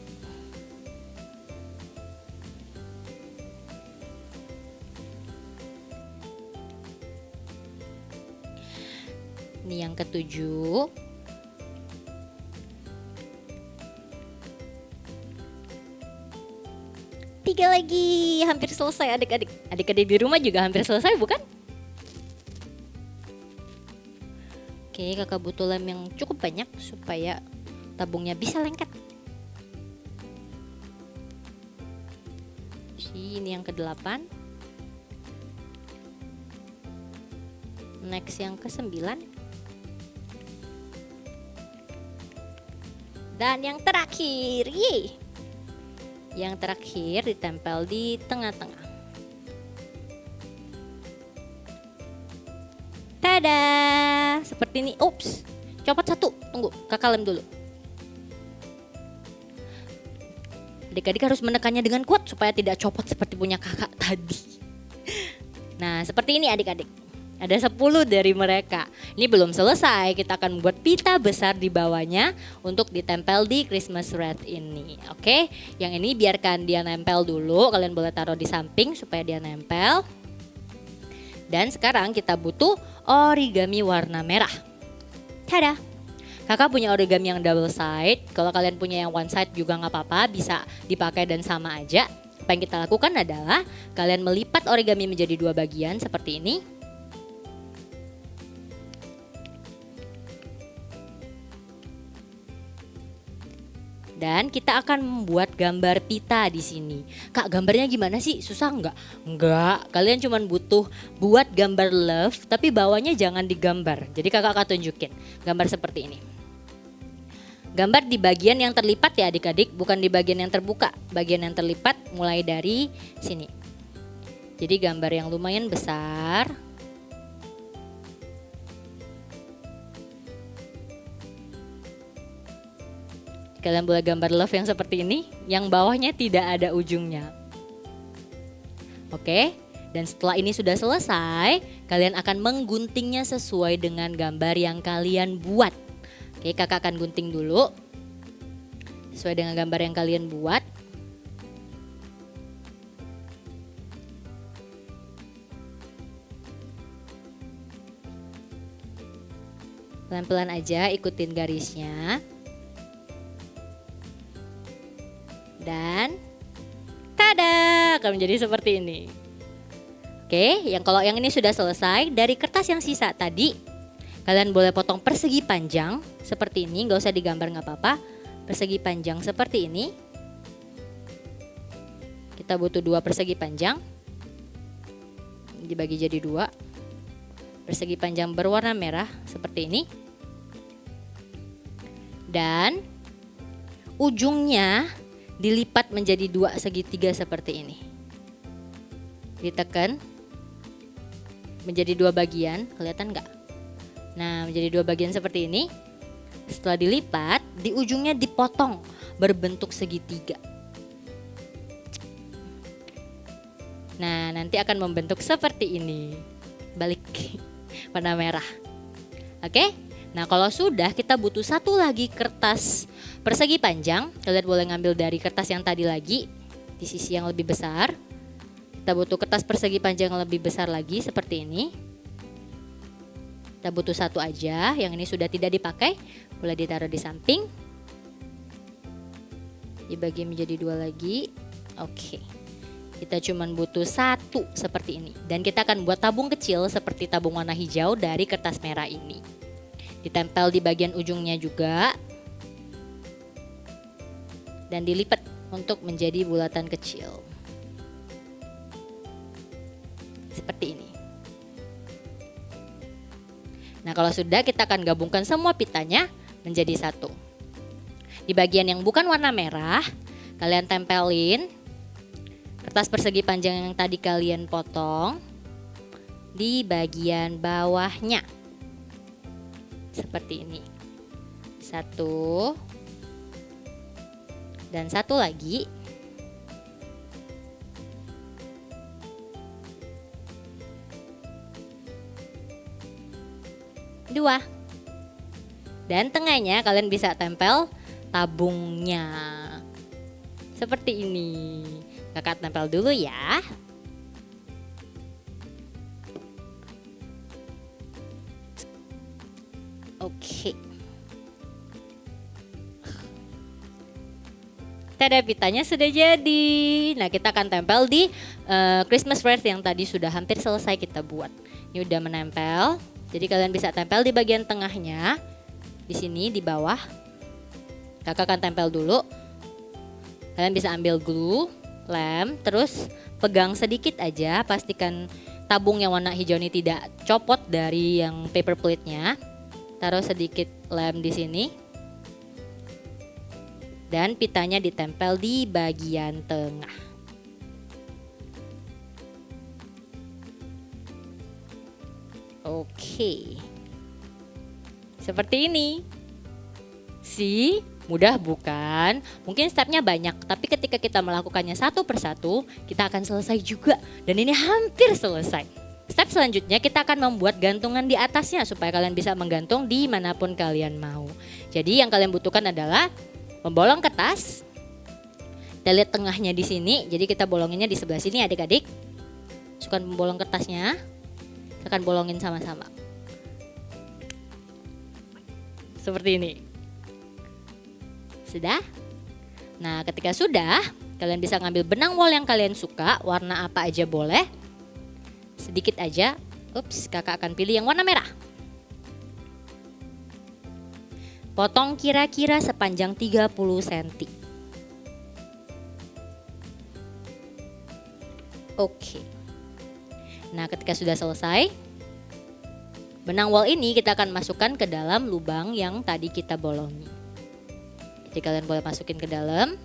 Ini yang ke-7. Tiga lagi, hampir selesai adik-adik. Adik-adik di rumah juga hampir selesai bukan? Oke, kakak butuh lem yang cukup banyak supaya tabungnya bisa lengket. Ini yang ke-8. Next yang ke-9. Dan yang terakhir, yeay. Yang terakhir ditempel di tengah-tengah. Tada! Seperti ini. Ups, copot 1. Tunggu, kakak lem dulu. Adik-adik harus menekannya dengan kuat supaya tidak copot seperti punya kakak tadi. Nah, seperti ini adik-adik. Ada 10 dari mereka. Ini belum selesai, kita akan membuat pita besar di bawahnya untuk ditempel di Christmas wreath ini. Oke, yang ini biarkan dia nempel dulu, kalian boleh taruh di samping supaya dia nempel. Dan sekarang kita butuh origami warna merah. Tada! Kakak punya origami yang double side, kalau kalian punya yang one side juga nggak apa-apa, bisa dipakai dan sama aja. Apa yang kita lakukan adalah kalian melipat origami menjadi 2 bagian seperti ini. Dan kita akan membuat gambar pita di sini. Kak, gambarnya gimana sih? Susah nggak? Nggak, kalian cuma butuh buat gambar love, tapi bawahnya jangan digambar. Jadi kakak akan tunjukin gambar seperti ini. Gambar di bagian yang terlipat ya adik-adik, bukan di bagian yang terbuka. Bagian yang terlipat mulai dari sini. Jadi gambar yang lumayan besar. Kalian boleh gambar love yang seperti ini, yang bawahnya tidak ada ujungnya. Oke, dan setelah ini sudah selesai, kalian akan mengguntingnya sesuai dengan gambar yang kalian buat. Oke, kakak akan gunting dulu, sesuai dengan gambar yang kalian buat. Pelan-pelan aja ikutin garisnya. Dan tada, akan menjadi seperti ini. Oke, kalau yang ini sudah selesai, dari kertas yang sisa tadi, Kalian boleh potong persegi panjang seperti ini, gak usah digambar gak apa-apa. Persegi panjang seperti ini. Kita butuh 2 persegi panjang. Dibagi jadi 2. Persegi panjang berwarna merah seperti ini. Dan ujungnya dilipat menjadi 2 segitiga seperti ini. Ditekan menjadi 2 bagian, kelihatan nggak? Nah, menjadi 2 bagian seperti ini. Setelah dilipat, di ujungnya dipotong berbentuk segitiga. Nah, nanti akan membentuk seperti ini. Balik warna merah. Oke? Nah, kalau sudah, kita butuh 1 lagi kertas persegi panjang. Kalian boleh ngambil dari kertas yang tadi lagi di sisi yang lebih besar. Kita butuh kertas persegi panjang yang lebih besar lagi seperti ini. Kita butuh 1 aja, yang ini sudah tidak dipakai, boleh ditaruh di samping. Dibagi menjadi 2 lagi. Oke. Kita cuman butuh 1 seperti ini. Dan kita akan buat tabung kecil seperti tabung warna hijau dari kertas merah ini. Ditempel di bagian ujungnya juga. Dan dilipat untuk menjadi bulatan kecil. Seperti ini. Nah, kalau sudah, kita akan gabungkan semua pitanya menjadi 1. Di bagian yang bukan warna merah, kalian tempelin kertas persegi panjang yang tadi kalian potong di bagian bawahnya. Seperti ini. 1 dan 1 lagi. Dua. Dan tengahnya kalian bisa tempel tabungnya. Seperti ini. Kakak tempel dulu ya. Oke. Tada, pitanya sudah jadi. Nah, kita akan tempel di Christmas wreath yang tadi sudah hampir selesai kita buat. Ini udah menempel. Jadi kalian bisa tempel di bagian tengahnya, di sini di bawah. Kakak akan tempel dulu. Kalian bisa ambil glue, lem, terus pegang sedikit aja. Pastikan tabung yang warna hijau ini tidak copot dari yang paper plate-nya. Taruh sedikit lem di sini. Dan pitanya ditempel di bagian tengah. Oke. Seperti ini. Mudah bukan? Mungkin stepnya banyak, tapi ketika kita melakukannya satu persatu, kita akan selesai juga. Dan ini hampir selesai. Step selanjutnya kita akan membuat gantungan di atasnya supaya kalian bisa menggantung di manapun kalian mau. Jadi yang kalian butuhkan adalah membolong kertas. Kita lihat tengahnya di sini, jadi kita bolonginnya di sebelah sini adik-adik. Masukkan membolong kertasnya. Akan bolongin sama-sama. Seperti ini. Sudah? Nah, ketika sudah, kalian bisa ngambil benang wol yang kalian suka, warna apa aja boleh. Sedikit aja. Ups, kakak akan pilih yang warna merah. Potong kira-kira sepanjang 30 cm. Oke. Nah, ketika sudah selesai, benang wol ini kita akan masukkan ke dalam lubang yang tadi kita bolongi. Jadi kalian boleh masukin ke dalam.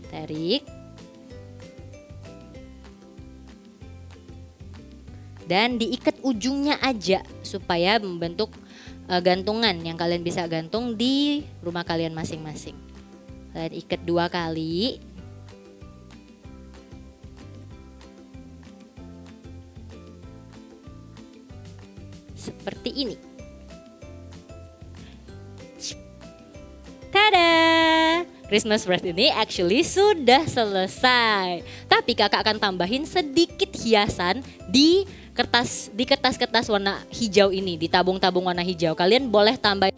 Tarik. Dan diikat ujungnya aja supaya membentuk gantungan yang kalian bisa gantung di rumah kalian masing-masing. Kalian ikat 2 kali. Seperti ini. Tada! Christmas wreath ini actually sudah selesai. Tapi kakak akan tambahin sedikit hiasan di kertas-kertas warna hijau ini, di tabung-tabung warna hijau. Kalian boleh tambah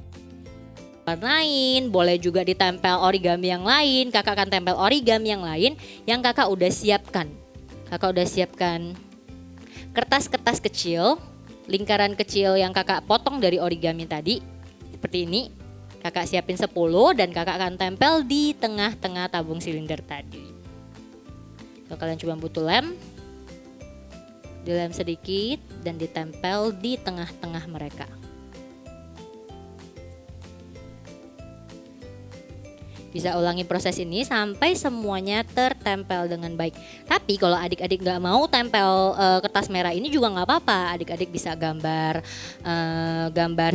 warna lain, boleh juga ditempel origami yang lain. Kakak akan tempel origami yang lain yang kakak udah siapkan. Kakak udah siapkan kertas-kertas kecil lingkaran kecil yang kakak potong dari origami tadi. Seperti ini. Kakak siapin 10 dan kakak akan tempel di tengah-tengah tabung silinder tadi. So, kalian cuma butuh lem. Dilem sedikit dan ditempel di tengah-tengah mereka. Bisa ulangi proses ini sampai semuanya tertempel dengan baik. Tapi kalau adik-adik nggak mau tempel kertas merah ini juga nggak apa-apa. Adik-adik bisa gambar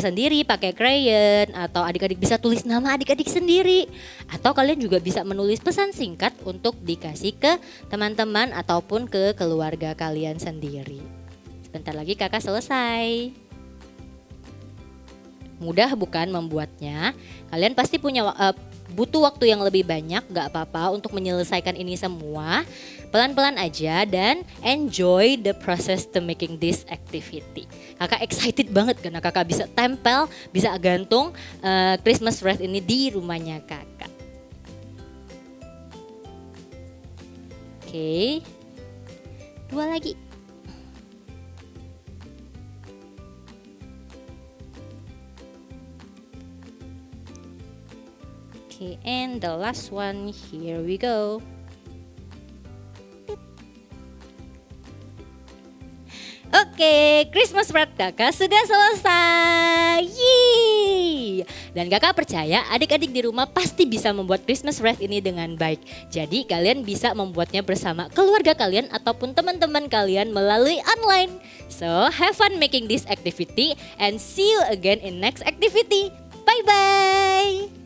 sendiri pakai crayon, atau adik-adik bisa tulis nama adik-adik sendiri. Atau kalian juga bisa menulis pesan singkat untuk dikasih ke teman-teman ataupun ke keluarga kalian sendiri. Sebentar lagi kakak selesai. Mudah bukan membuatnya? Kalian pasti butuh waktu yang lebih banyak, gak apa-apa untuk menyelesaikan ini semua. Pelan-pelan aja dan enjoy the process to making this activity. Kakak excited banget karena kakak bisa tempel, bisa gantung Christmas wreath ini di rumahnya kakak. Oke, 2 lagi. Okay, and the last one, here we go. Oke, Christmas wreath kakak sudah selesai. Yeay! Dan kakak percaya adik-adik di rumah pasti bisa membuat Christmas wreath ini dengan baik. Jadi kalian bisa membuatnya bersama keluarga kalian ataupun teman-teman kalian melalui online. So, have fun making this activity and see you again in next activity. Bye-bye!